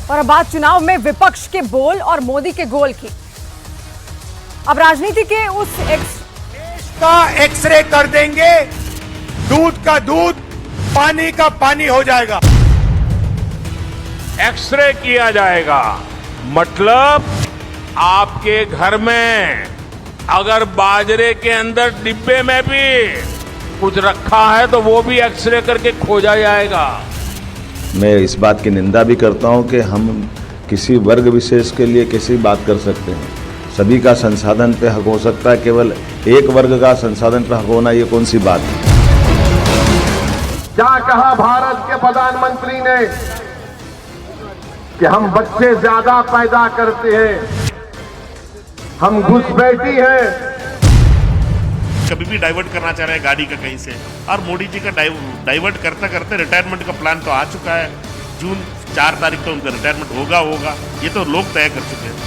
और अब बात चुनाव में विपक्ष के बोल और मोदी के गोल की। अब राजनीति के उस का एक्सरे कर देंगे, दूध का दूध, पानी का पानी हो जाएगा। एक्सरे किया जाएगा मतलब आपके घर में अगर बाजरे के अंदर डिब्बे में भी कुछ रखा है तो वो भी एक्सरे करके खोजा जाएगा। मैं इस बात की निंदा भी करता हूं कि हम किसी वर्ग विशेष के लिए कैसी बात कर सकते हैं। सभी का संसाधन पे हक हो सकता है, केवल एक वर्ग का संसाधन पे हक होना ये कौन सी बात है। क्या कहा भारत के प्रधानमंत्री ने कि हम बच्चे ज्यादा पैदा करते हैं, हम घुसपैठी हैं। कभी भी डाइवर्ट करना चाह रहे हैं गाड़ी का कहीं से, और मोदी जी का डाइवर्ट करते करते रिटायरमेंट का प्लान तो आ चुका है। जून 4 तारीख तो उनका रिटायरमेंट होगा, ये तो लोग तय कर चुके हैं।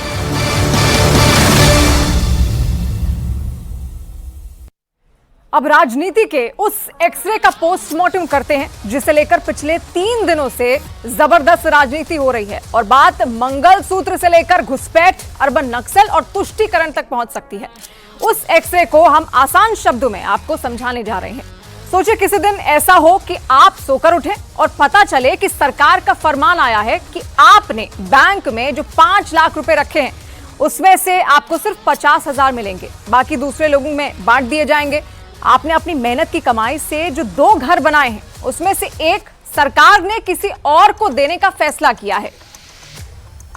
अब राजनीति के उस एक्सरे का पोस्टमार्टम करते हैं जिसे लेकर पिछले 3 दिनों से जबरदस्त राजनीति हो रही है और बात मंगलसूत्र से लेकर घुसपैठ, अर्बन नक्सल और तुष्टीकरण तक पहुंच सकती है। उस एक्सरे को हम आसान शब्दों में आपको समझाने जा रहे हैं। सोचिए किसी दिन ऐसा हो कि आप सोकर उठें और पता चले कि सरकार का फरमान आया है कि आपने बैंक में जो 5 लाख रुपए रखे हैं उसमें से आपको सिर्फ 50,000 मिलेंगे, बाकी दूसरे लोगों में बांट दिए जाएंगे। आपने अपनी मेहनत की कमाई से जो 2 घर बनाए हैं उसमें से एक सरकार ने किसी और को देने का फैसला किया है।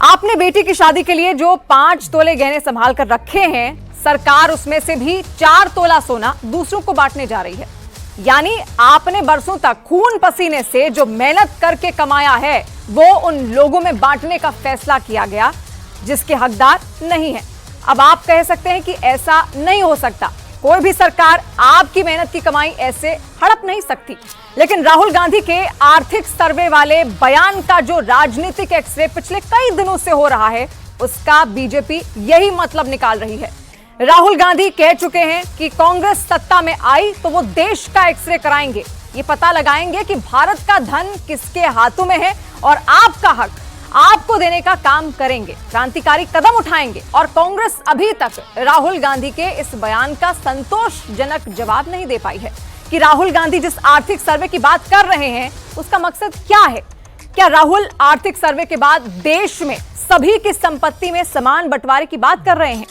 आपने बेटी की शादी के लिए जो 5 तोले गहने संभाल कर रखे हैं, सरकार उसमें से भी 4 तोला सोना दूसरों को बांटने जा रही है। यानी आपने बरसों तक खून पसीने से जो मेहनत करके कमाया है वो उन लोगों में बांटने का फैसला किया गया जिसके हकदार नहीं है। अब आप कह सकते हैं कि ऐसा नहीं हो सकता, कोई भी सरकार आपकी मेहनत की कमाई ऐसे हड़प नहीं सकती। लेकिन राहुल गांधी के आर्थिक सर्वे वाले बयान का जो राजनीतिक एक्सरे पिछले कई दिनों से हो रहा है उसका बीजेपी यही मतलब निकाल रही है। राहुल गांधी कह चुके हैं कि कांग्रेस सत्ता में आई तो वो देश का एक्सरे कराएंगे, ये पता लगाएंगे कि भारत का धन किसके हाथों में है और आपका हक आपको देने का काम करेंगे, क्रांतिकारी कदम उठाएंगे। और कांग्रेस अभी तक राहुल गांधी के इस बयान का संतोषजनक जवाब नहीं दे पाई है कि राहुल गांधी जिस आर्थिक सर्वे की बात कर रहे हैं उसका मकसद क्या है। क्या राहुल आर्थिक सर्वे के बाद देश में सभी की संपत्ति में समान बंटवारे की बात कर रहे हैं?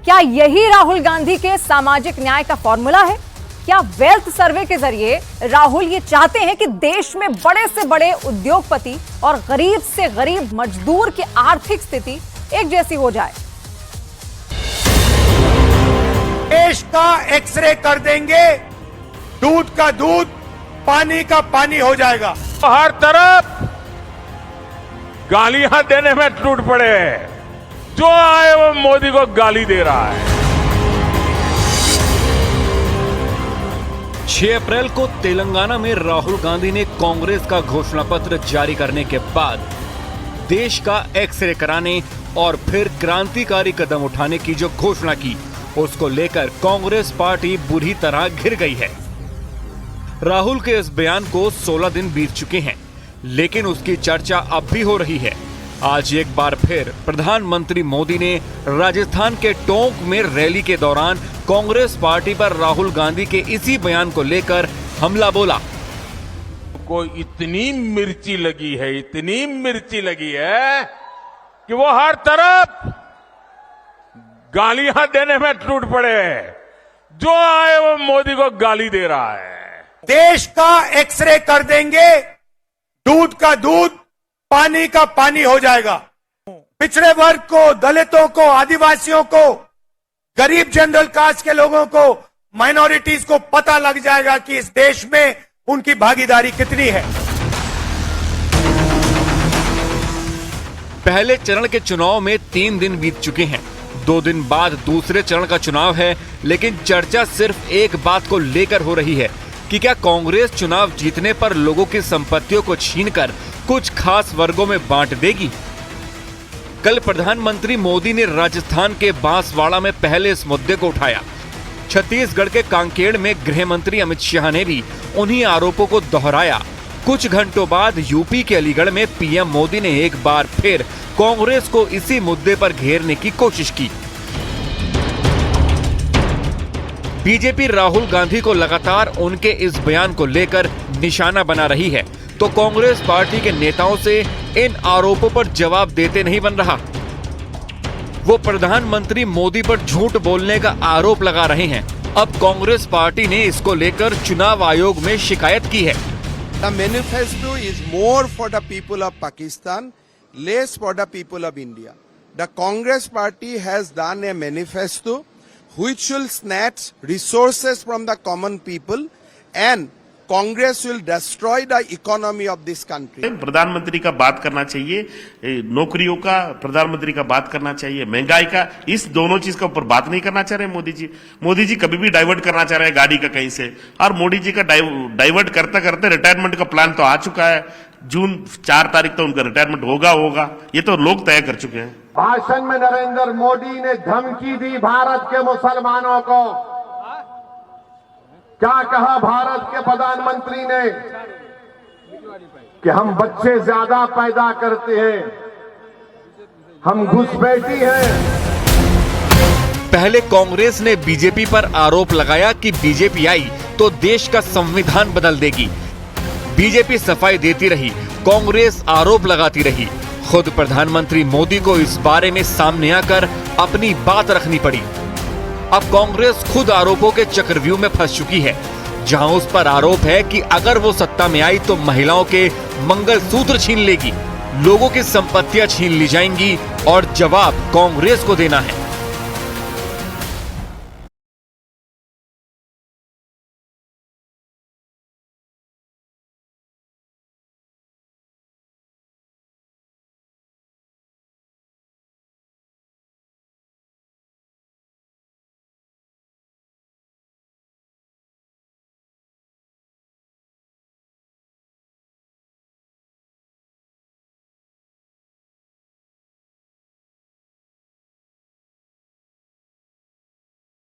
क्या यही राहुल गांधी के सामाजिक न्याय का फॉर्मूला है? क्या वेल्थ सर्वे के जरिए राहुल ये चाहते हैं कि देश में बड़े से बड़े उद्योगपति और गरीब से गरीब मजदूर की आर्थिक स्थिति एक जैसी हो जाए? देश का एक्सरे कर देंगे, दूध का दूध, पानी का पानी हो जाएगा। हर तरफ गालियां देने में टूट पड़े, जो आए वो मोदी को गाली दे रहा है। 6 अप्रैल को तेलंगाना में राहुल गांधी ने कांग्रेस का घोषणा पत्र जारी करने के बाद देश का एक्सरे कराने और फिर क्रांतिकारी कदम उठाने की जो घोषणा की उसको लेकर कांग्रेस पार्टी बुरी तरह घिर गई है। राहुल के इस बयान को 16 दिन बीत चुके हैं, लेकिन उसकी चर्चा अब भी हो रही है। आज एक बार फिर प्रधानमंत्री मोदी ने राजस्थान के टोंक में रैली के दौरान कांग्रेस पार्टी पर राहुल गांधी के इसी बयान को लेकर हमला बोला। को इतनी मिर्ची लगी है कि वो हर तरफ गालियां देने में टूट पड़े, जो आए वो मोदी को गाली दे रहा है। देश का एक्सरे कर देंगे, दूध का दूध, पानी का पानी हो जाएगा। पिछड़े वर्ग को, दलितों को, आदिवासियों को, गरीब जनरल कास्ट के लोगों को, माइनॉरिटीज को पता लग जाएगा कि इस देश में उनकी भागीदारी कितनी है। पहले चरण के चुनाव में 3 दिन बीत चुके हैं, 2 दिन बाद दूसरे चरण का चुनाव है, लेकिन चर्चा सिर्फ एक बात को लेकर हो रही है कि क्या कांग्रेस चुनाव जीतने पर लोगों की संपत्तियों को छीनकर कुछ खास वर्गों में बांट देगी। कल प्रधानमंत्री मोदी ने राजस्थान के बांसवाड़ा में पहले इस मुद्दे को उठाया। छत्तीसगढ़ के कांकेर में गृह मंत्री अमित शाह ने भी उन्हीं आरोपों को दोहराया। कुछ घंटों बाद यूपी के अलीगढ़ में पीएम मोदी ने एक बार फिर कांग्रेस को इसी मुद्दे पर घेरने की कोशिश की। बीजेपी राहुल गांधी को लगातार उनके इस बयान को लेकर निशाना बना रही है, तो कांग्रेस पार्टी के नेताओं से इन आरोपों पर जवाब देते नहीं बन रहा। वो प्रधानमंत्री मोदी पर झूठ बोलने का आरोप लगा रहे हैं। अब कांग्रेस पार्टी ने इसको लेकर चुनाव आयोग में शिकायत की है। The manifesto is more for the people of Pakistan, less for the people of India. The Congress party has done a manifesto which will snatch resources from the common people, and Congress will destroy the economy of this country. प्रधानमंत्री का बात करना चाहिए, नौकरियों का प्रधानमंत्री का बात करना चाहिए, महंगाई का, इस दोनों चीज के ऊपर बात नहीं करना चाह रहे मोदी जी। मोदी जी कभी भी डाइवर्ट करना चाह रहे हैं गाड़ी का कहीं से, और मोदी जी का डाइवर्ट करते करते रिटायरमेंट का प्लान तो आ चुका है। जून 4 तारीख तो उनका रिटायरमेंट होगा, ये तो लोग तय कर चुके हैं। भाषण में नरेंद्र मोदी ने धमकी दी भारत के मुसलमानों को। क्या कहा भारत के प्रधानमंत्री ने कि हम बच्चे ज्यादा पैदा करते हैं, हम घुसपैठी हैं। पहले कांग्रेस ने बीजेपी पर आरोप लगाया कि बीजेपी आई तो देश का संविधान बदल देगी। बीजेपी सफाई देती रही, कांग्रेस आरोप लगाती रही। खुद प्रधानमंत्री मोदी को इस बारे में सामने आकर अपनी बात रखनी पड़ी। अब कांग्रेस खुद आरोपों के चक्रव्यूह में फंस चुकी है, जहां उस पर आरोप है कि अगर वो सत्ता में आई तो महिलाओं के मंगलसूत्र छीन लेगी, लोगों की संपत्तियां छीन ली जाएंगी और जवाब कांग्रेस को देना है।